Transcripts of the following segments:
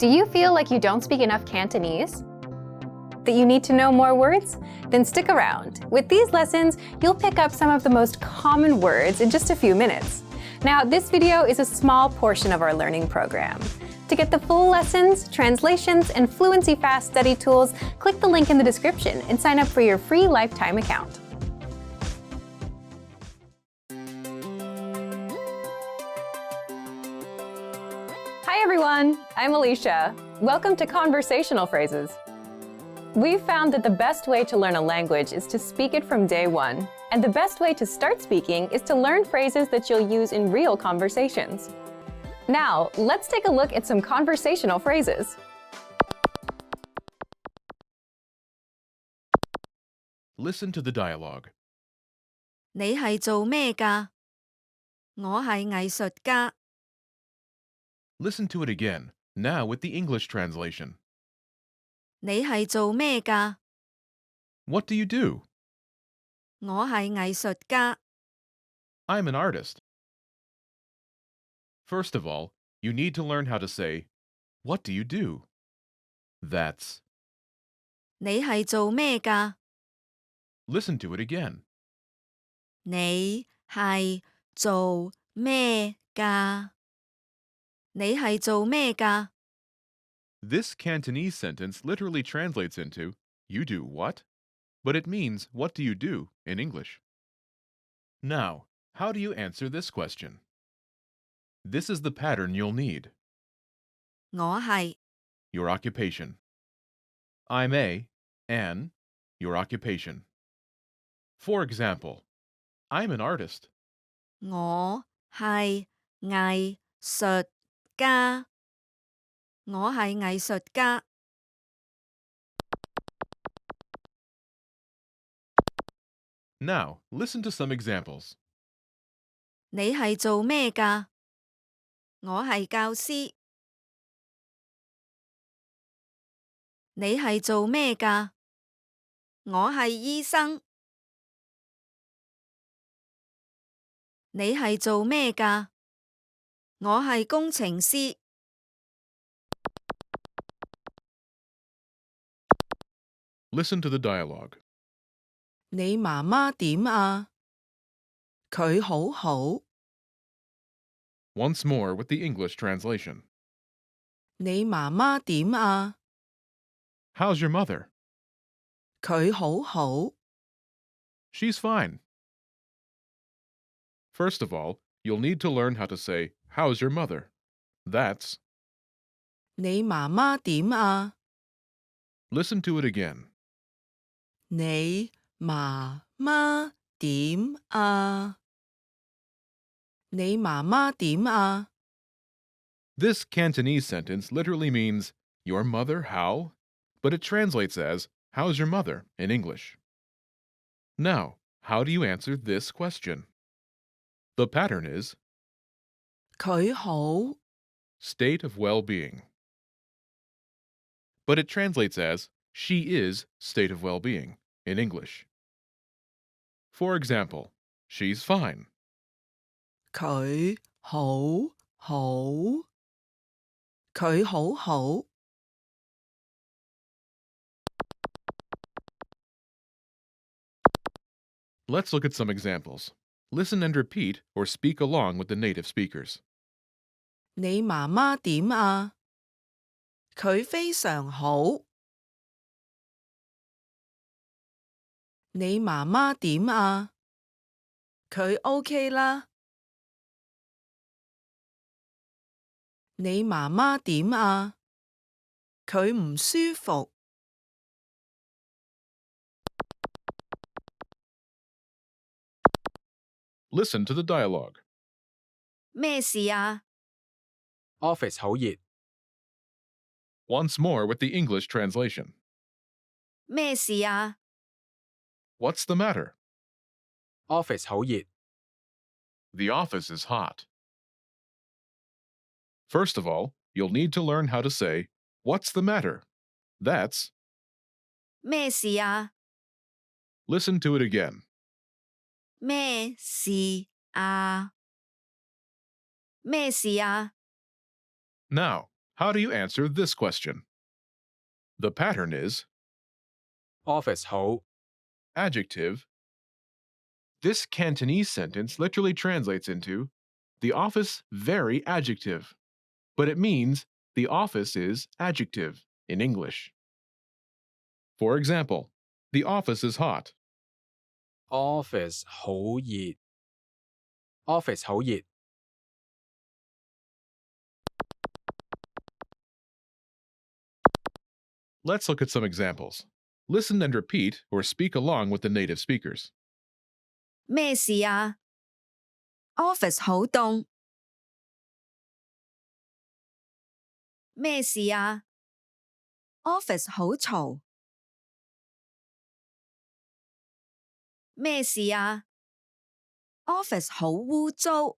Do you feel like you don't speak enough Cantonese? That you need to know more words? Then stick around. With these lessons, you'll pick up some of the most common words in just a few minutes. Now, this video is a small portion of our learning program. To get the full lessons, translations, and Fluency Fast study tools, click the link in the description and sign up for your free lifetime account. Hi everyone, I'm Alicia. Welcome to Conversational Phrases. We've found that the best way to learn a language is to speak it from day one. And the best way to start speaking is to learn phrases that you'll use in real conversations. Now, let's take a look at some conversational phrases. Listen to the dialogue. 你係做咩㗎？我係藝術家。 Listen to it again, now with the English translation. 你係做咩㗎？ What do you do? 我係藝術家。 I'm an artist. First of all, you need to learn how to say, what do you do? That's. 你係做咩㗎？ Listen to it again. 你係做咩㗎？ 你係做咩㗎？ This Cantonese sentence literally translates into, you do what? But it means, what do you do, in English. Now, how do you answer this question? This is the pattern you'll need. 我係 Your occupation. I'm an, your occupation. For example, I'm an artist. 我係藝術家。我係藝術家。 Now, listen to some examples. 你係做咩㗎？我係教師。你係做咩㗎？我係醫生。你係做咩㗎？我係工程師。 Listen to the dialogue. 你媽媽點啊？佢好好。 Once more with the English translation. 你媽媽點啊？ How's your mother? 佢好好。 She's fine. First of all, you'll need to learn how to say, how's your mother? That's. 你媽媽點啊？ Listen to it again. 你媽媽點啊？你媽媽點啊？ This Cantonese sentence literally means, your mother how? But it translates as, how's your mother in English. Now, how do you answer this question? The pattern is, 佢好。 state of well-being. But it translates as, she is state of well-being in English. For example, she's fine. 佢好好。佢好好。 Let's look at some examples. Listen and repeat or speak along with the native speakers. 你媽媽點啊？佢非常好。你媽媽點啊？佢 OK 啦。你媽媽點啊？佢唔舒服。 Listen to the dialogue. 咩事啊？ Office 好熱， Once more with the English translation. 咩事啊？ What's the matter? Office 好熱， The office is hot. First of all, you'll need to learn how to say, what's the matter? That's. 咩事啊？ Listen to it again. 咩事啊？咩事啊？ Now, how do you answer this question? The pattern is office 好， adjective. This Cantonese sentence literally translates into the office very adjective, but it means the office is adjective in English. For example, the office is hot. office 好熱，office 好熱， Let's look at some examples. Listen and repeat or speak along with the native speakers. 咩事啊？office 好凍。咩事啊？office 好嘈。咩事啊？office 好污糟。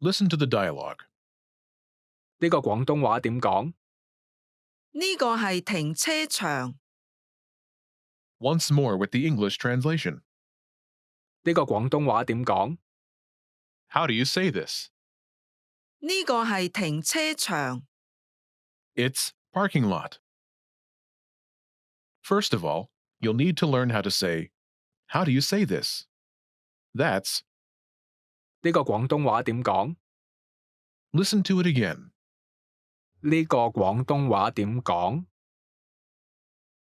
Listen to the dialogue. 呢個廣東話點講？呢個係停車場。 Once more with the English translation. 呢個廣東話點講？ How do you say this? 呢個係停車場。 It's parking lot. First of all, you'll need to learn how to say, how do you say this? That's, 呢個廣東話點講？ listen to it again. 呢個廣東話點講？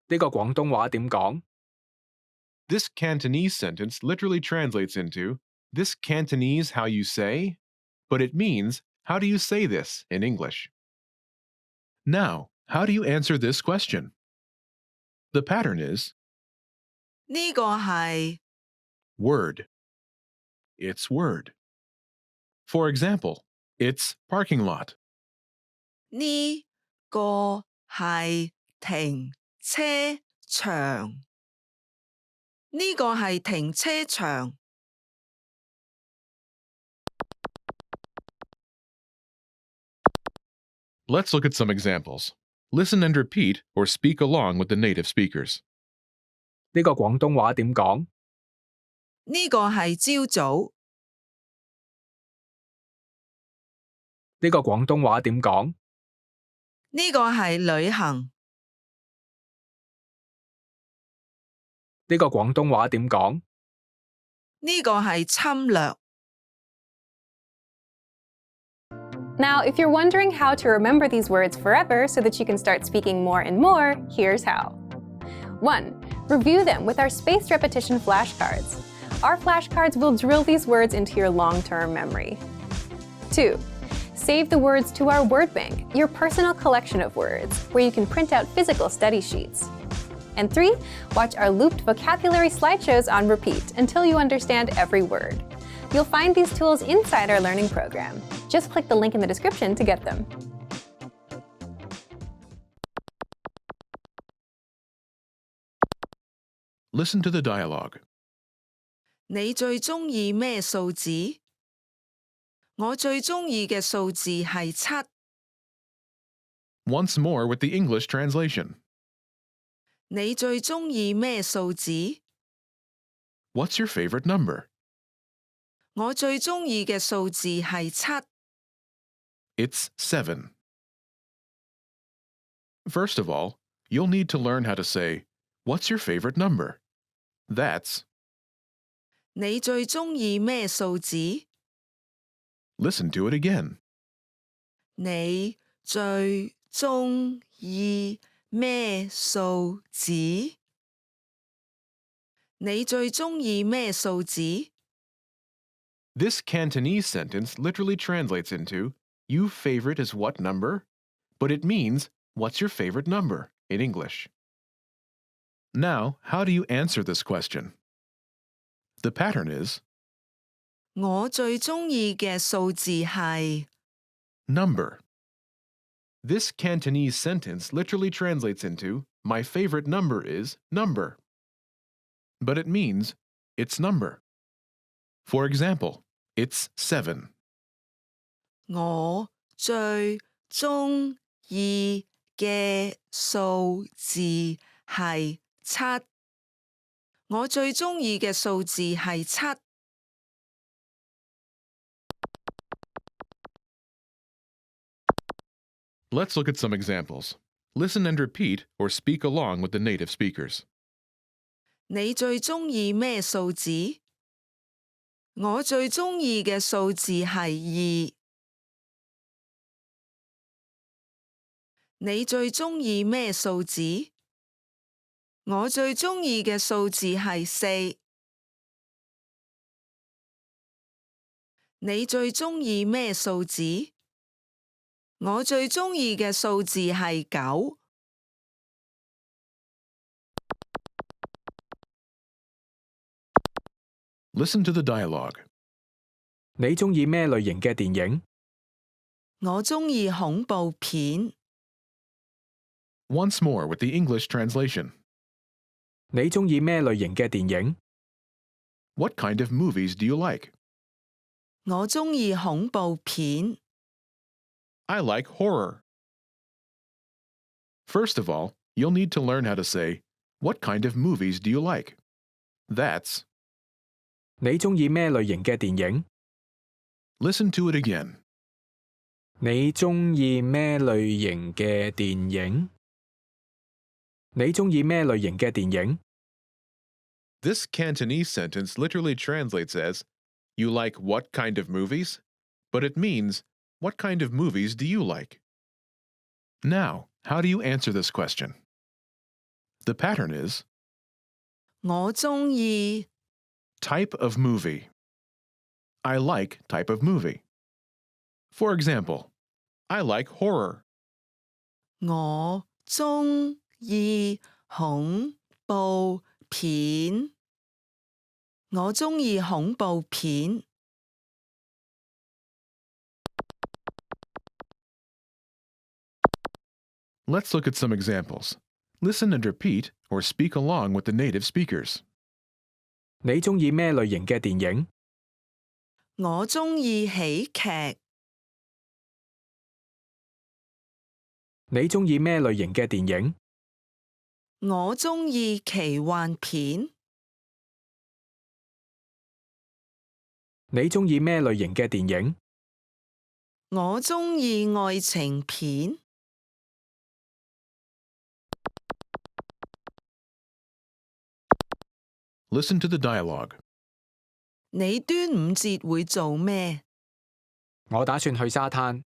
呢個廣東話點講？ This Cantonese sentence literally translates into, this Cantonese how you say, but it means, how do you say this in English? Now, how do you answer this question? The pattern is呢個係 word. It's word. For example, it's parking lot. 呢個係停車場。呢個係停車場。 Let's look at some examples. Listen and repeat or speak along with the native speakers. 呢個廣東話點講？呢個係朝早。呢個廣東話點講？呢個係旅行。呢個廣東話點講？呢個係侵略。 Now, if you're wondering how to remember these words forever so that you can start speaking more and more, here's how. 1. Review them with our spaced repetition flashcards. Our flashcards will drill these words into your long-term memory. 2. Save the words to our word bank, your personal collection of words, where you can print out physical study sheets. And 3. Watch our looped vocabulary slideshows on repeat until you understand every word. You'll find these tools inside our learning program. Just click the link in the description to get them. Listen to the dialogue. 你最鍾意咩數字？我最鍾意嘅數字係7。 Once more with the English translation. 你最鍾意咩數字？ What's your favorite number? 我最鍾意嘅數字係7。 It's 7. First of all, you'll need to learn how to say, what's your favorite number? That's, 你最鍾意咩數字？ listen to it again. 你最鍾意咩數字？你最鍾意咩數字？ This Cantonese sentence literally translates into, you favorite is what number? But it means, what's your favorite number in English? Now, how do you answer this question? The pattern is, 我最鍾意嘅數字係 number. This Cantonese sentence literally translates into, my favorite number is number. But it means, it's number. For example, it's 7. 我最鍾意嘅數字係7。我最鍾意嘅數字係7。Let's look at some examples. Listen and repeat or speak along with the native speakers. 你最鍾意咩數字？我最鍾意嘅數字係2。你最鍾意咩數字？我最鍾意嘅數字係4。你最鍾意咩數字？我最鍾意嘅數字係9。Listen to the dialogue. 你鍾意咩類型嘅電影？我鍾意恐怖片。Once more with the English translation. 你鍾意咩類型嘅電影？ What kind of movies do you like? 我鍾意恐怖片。I like horror. First of all, you'll need to learn how to say, what kind of movies do you like? That's. 你鍾意咩類型嘅電影？ Listen to it again. 你鍾意咩類型嘅電影？你鍾意咩類型嘅電影？ This Cantonese sentence literally translates as, you like what kind of movies? But it means, what kind of movies do you like? Now, how do you answer this question? The pattern is, 我鍾意 type of movie. I like type of movie. For example, I like horror. 我鍾意恐怖片。我鍾意恐怖片。Let's look at some examples. Listen and repeat or speak along with the native speakers. 你鍾意咩類型嘅電影？我鍾意喜劇。你鍾意咩類型嘅電影？我鍾意奇幻片。你鍾意咩類型嘅電影？我鍾意愛情片。Listen to the dialogue. 你端午節會做咩？我打算去沙灘。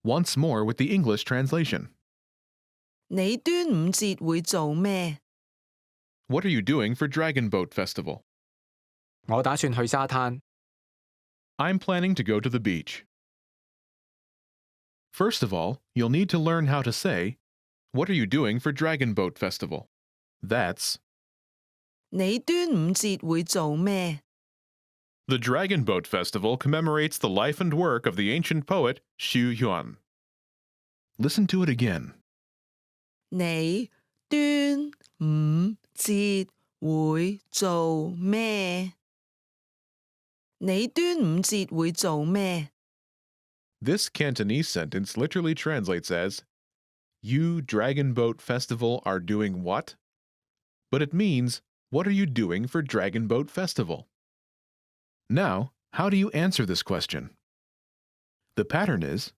Once more with the English translation. 你端午節會做咩？ What are you doing for Dragon Boat Festival? 我打算去沙灘。I'm planning to go to the beach. First of all, you'll need to learn how to say, what are you doing for Dragon Boat Festival? That's. 你端午節會做咩？ The Dragon Boat Festival commemorates the life and work of the ancient poet Xu Yuan. Listen to it again. 你端午節會做咩？你端午節會做咩？ This Cantonese sentence literally translates as, you Dragon Boat Festival are doing what? But it means, what are you doing for Dragon Boat Festival? Now, how do you answer this question? The pattern is,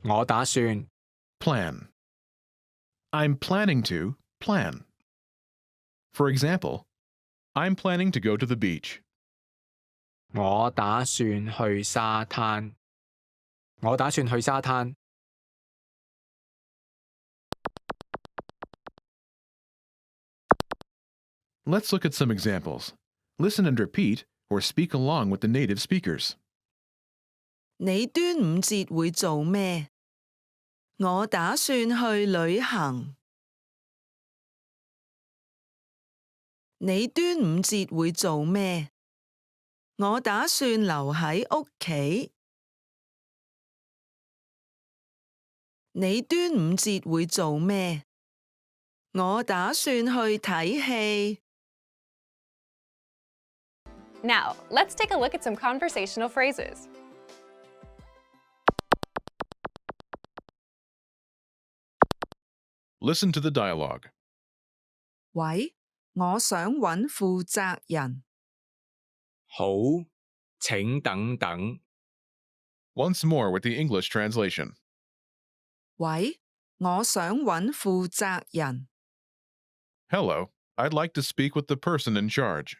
我打算 plan. I'm planning to plan. For example, I'm planning to go to the beach. 我打算去沙灘。我打算去沙灘。Let's look at some examples. Listen and repeat or speak along with the native speakers. 你端午節會做咩？我打算去旅行。你端午節會做咩？我打算留喺屋企。你端午節會做咩？我打算去睇戲。Now, let's take a look at some conversational phrases. Listen to the dialogue. 喂，我想揾負責人。好，請等等。 Once more with the English translation. 喂，我想揾負責人。 Hello, I'd like to speak with the person in charge.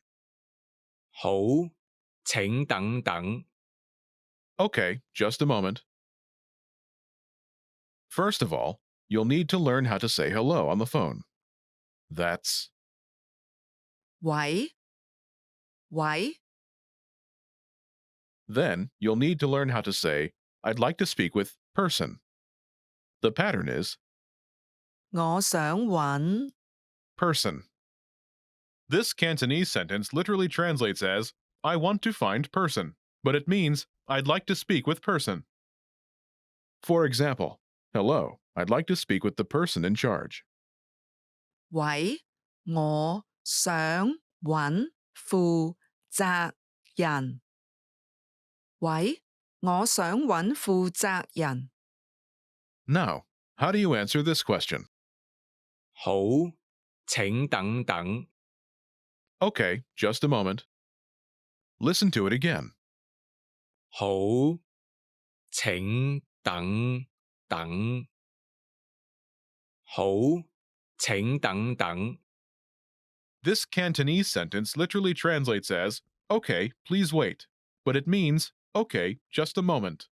好，請等等。 Okay, just a moment. First of all, you'll need to learn how to say hello on the phone. That's 喂，喂， then you'll need to learn how to say, I'd like to speak with person. The pattern is 我想揾 person. This Cantonese sentence literally translates as, I want to find person, but it means, I'd like to speak with person. For example, hello, I'd like to speak with the person in charge. 喂，我想揾負責人。喂，我想揾負責人。 Now, how do you answer this question? 好，請等等。 Okay, just a moment. Listen to it again. 好，請等等。好，請等等。 This Cantonese sentence literally translates as, okay, please wait, but it means, okay, just a moment.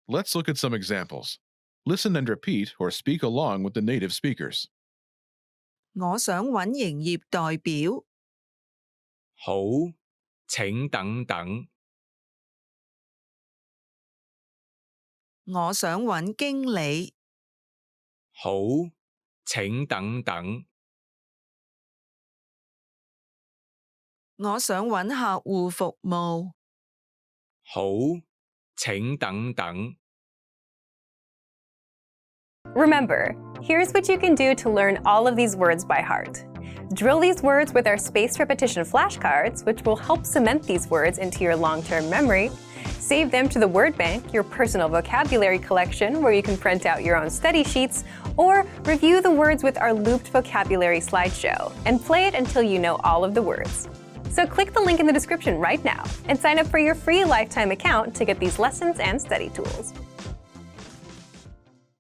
Let's look at some examples. Listen and repeat or speak along with the native speakers. 我想揾營業代表。好，請等等。我想揾經理。好，請等等。我想揾客戶服務。好，請等等。 Remember, here's what you can do to learn all of these words by heart. Drill these words with our spaced repetition flashcards, which will help cement these words into your long-term memory. Save them to the word bank, your personal vocabulary collection, where you can print out your own study sheets, or review the words with our looped vocabulary slideshow, and play it until you know all of the words. So click the link in the description right now and sign up for your free lifetime account to get these lessons and study tools.